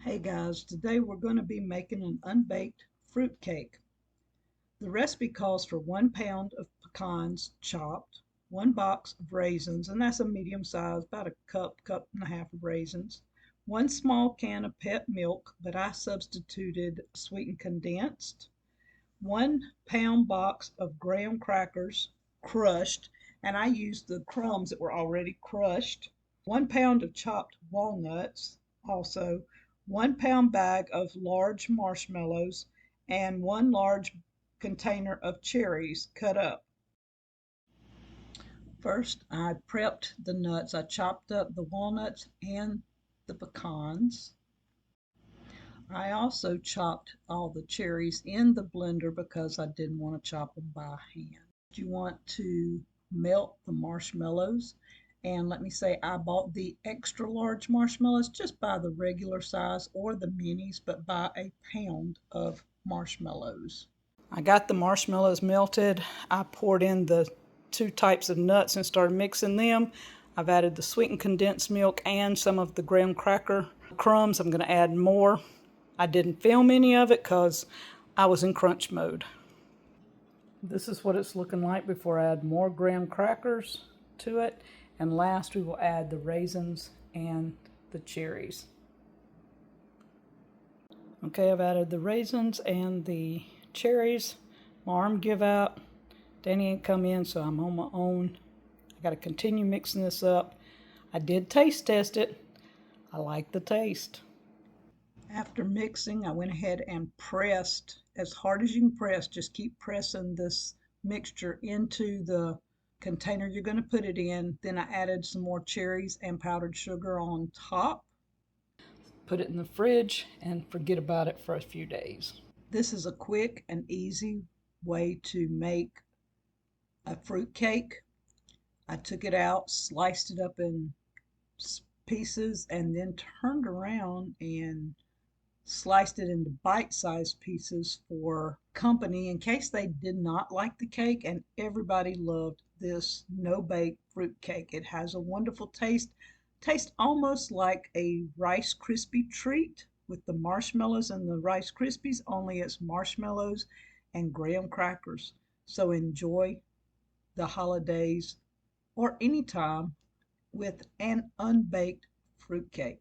Hey guys, today we're going to be making an unbaked fruit cake. The recipe calls for 1 pound of pecans chopped, 1 box of raisins, and that's a medium size, about a cup and a half of raisins, 1 small can of pet milk, but I substituted sweetened condensed, 1 pound box of graham crackers crushed, and I used the crumbs that were already crushed, 1 pound of chopped walnuts, also 1 pound bag of large marshmallows, and 1 large container of cherries cut up. First, I prepped the nuts. I chopped up the walnuts and the pecans. I also chopped all the cherries in the blender because I didn't want to chop them by hand. You want to melt the marshmallows, and let me say I bought the extra large marshmallows. Just buy the regular size or the minis, but buy a pound of marshmallows. I got the marshmallows melted. I poured in the 2 types of nuts and started mixing them. I've added the sweetened condensed milk and some of the graham cracker crumbs. I'm going to add more. I didn't film any of it because I was in crunch mode. This is what it's looking like before I add more graham crackers to it. And last we will add the raisins and the cherries. Okay, I've added the raisins and the cherries. My arm give out. Danny ain't come in, so I'm on my own. I got to continue mixing this up. I did taste test it. I like the taste. After mixing, I went ahead and pressed as hard as you can press. Just keep pressing this mixture into the container you're going to put it in. Then I added some more cherries and powdered sugar on top. Put it in the fridge and forget about it for a few days. This is a quick and easy way to make a fruit cake. I took it out, sliced it up in pieces, and then turned around and sliced it into bite-sized pieces for company in case they did not like the cake, and everybody loved this no-bake fruit cake. It has a wonderful taste. Tastes almost like a Rice Krispie treat with the marshmallows and the Rice Krispies, only it's marshmallows and graham crackers. So enjoy the holidays or anytime with an unbaked fruit cake.